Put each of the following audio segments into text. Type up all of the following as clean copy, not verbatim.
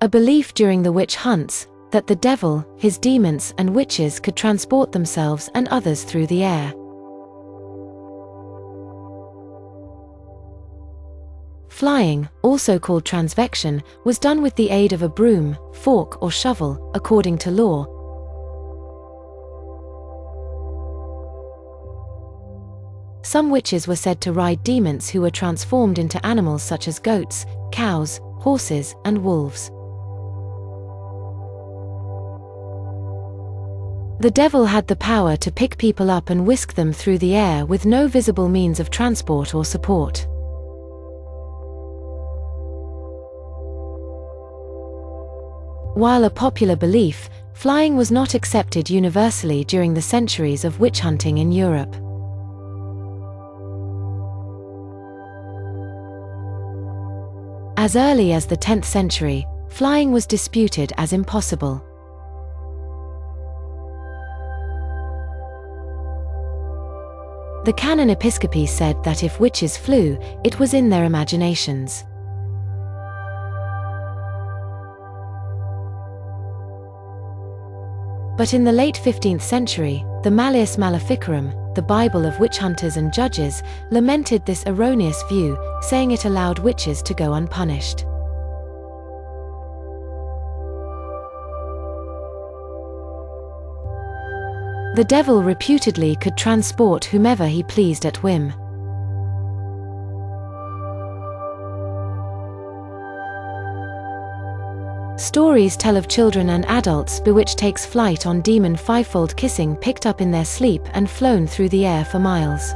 A belief during the witch hunts that the devil, his demons, and witches could transport themselves and others through the air. Flying, also called transvection, was done with the aid of a broom, fork, or shovel, according to law. Some witches were said to ride demons who were transformed into animals such as goats, cows, horses, and wolves. The devil had the power to pick people up and whisk them through the air with no visible means of transport or support. While a popular belief, flying was not accepted universally during the centuries of witch hunting in Europe. As early as the 10th century, flying was disputed as impossible. The Canon Episcopi said that if witches flew, it was in their imaginations. But in the late 15th century, the Malleus Maleficarum, the Bible of witch hunters and judges, lamented this erroneous view, saying it allowed witches to go unpunished. The devil reputedly could transport whomever he pleased at whim. Stories tell of children and adults bewitched takes flight on demon fivefold kissing, picked up in their sleep and flown through the air for miles.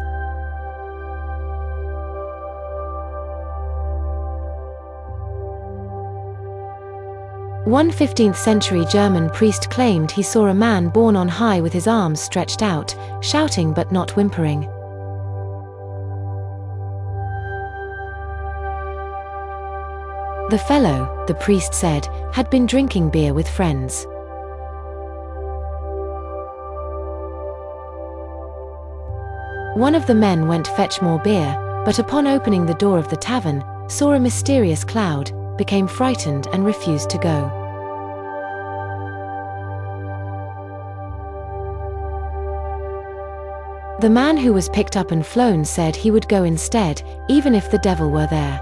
One 15th-century German priest claimed he saw a man borne on high with his arms stretched out, shouting but not whimpering. The fellow, the priest said, had been drinking beer with friends. One of the men went fetch more beer, but upon opening the door of the tavern, saw a mysterious cloud, became frightened and refused to go. The man who was picked up and flown said he would go instead, even if the devil were there.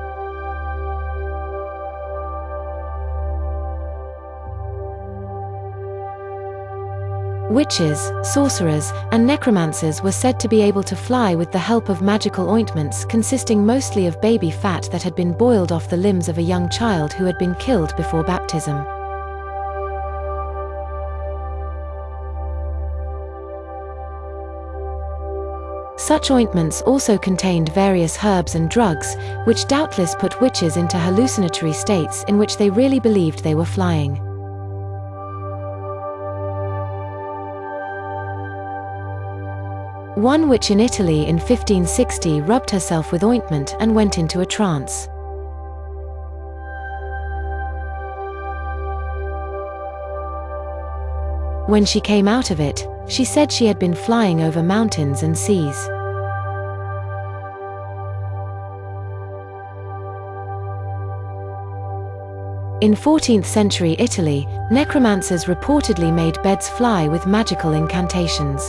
Witches, sorcerers, and necromancers were said to be able to fly with the help of magical ointments consisting mostly of baby fat that had been boiled off the limbs of a young child who had been killed before baptism. Such ointments also contained various herbs and drugs, which doubtless put witches into hallucinatory states in which they really believed they were flying. One witch in Italy in 1560 rubbed herself with ointment and went into a trance. When she came out of it, she said she had been flying over mountains and seas. In 14th century Italy, necromancers reportedly made beds fly with magical incantations.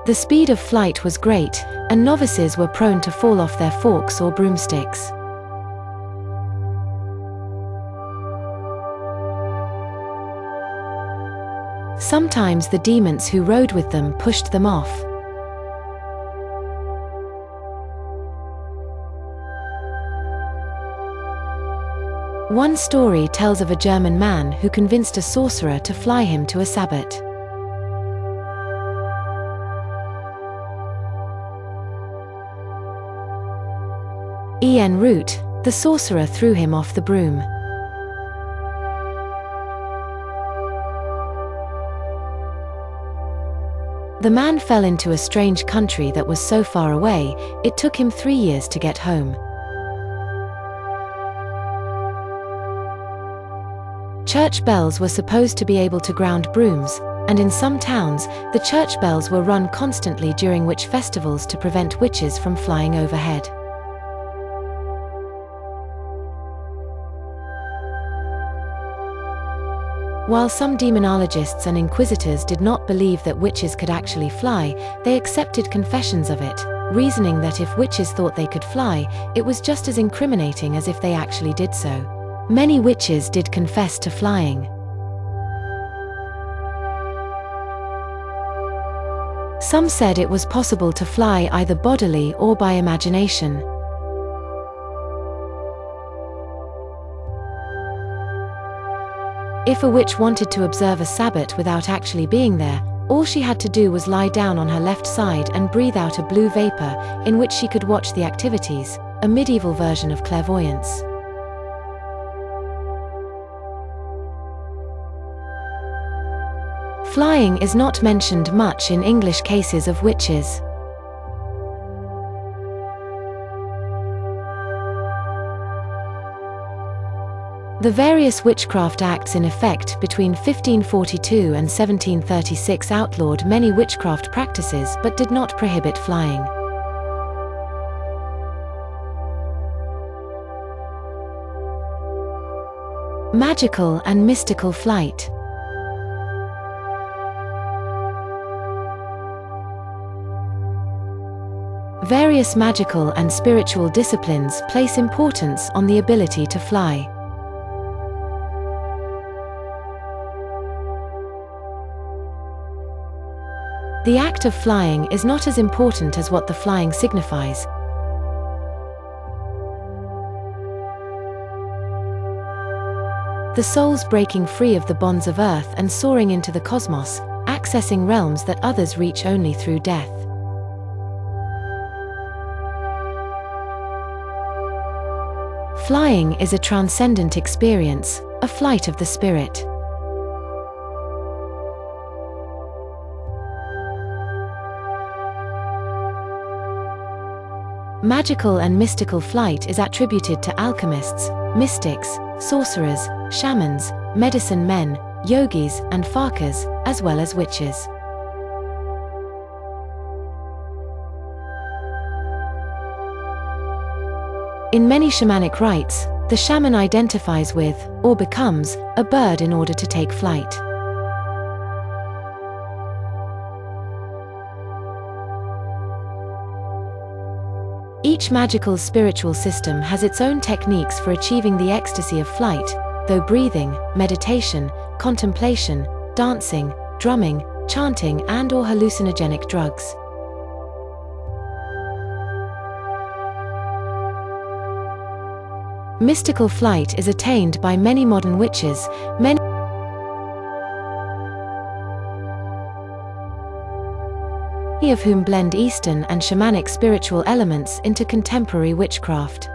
The speed of flight was great, and novices were prone to fall off their forks or broomsticks. Sometimes the demons who rode with them pushed them off. One story tells of a German man who convinced a sorcerer to fly him to a sabbat. En route, the sorcerer threw him off the broom. The man fell into a strange country that was so far away, it took him 3 years to get home. Church bells were supposed to be able to ground brooms, and in some towns, the church bells were rung constantly during witch festivals to prevent witches from flying overhead. While some demonologists and inquisitors did not believe that witches could actually fly, they accepted confessions of it, reasoning that if witches thought they could fly, it was just as incriminating as if they actually did so. Many witches did confess to flying. Some said it was possible to fly either bodily or by imagination. If a witch wanted to observe a Sabbat without actually being there, all she had to do was lie down on her left side and breathe out a blue vapor, in which she could watch the activities, a medieval version of clairvoyance. Flying is not mentioned much in English cases of witches. The various witchcraft acts in effect between 1542 and 1736 outlawed many witchcraft practices but did not prohibit flying. Magical and mystical flight. Various magical and spiritual disciplines place importance on the ability to fly. The act of flying is not as important as what the flying signifies. The soul's breaking free of the bonds of earth and soaring into the cosmos, accessing realms that others reach only through death. Flying is a transcendent experience, a flight of the spirit. Magical and mystical flight is attributed to alchemists, mystics, sorcerers, shamans, medicine men, yogis, and fakirs, as well as witches. In many shamanic rites, the shaman identifies with, or becomes, a bird in order to take flight. Each magical spiritual system has its own techniques for achieving the ecstasy of flight, though breathing, meditation, contemplation, dancing, drumming, chanting, and/or hallucinogenic drugs. Mystical flight is attained by many modern witches, many of whom blend Eastern and shamanic spiritual elements into contemporary witchcraft.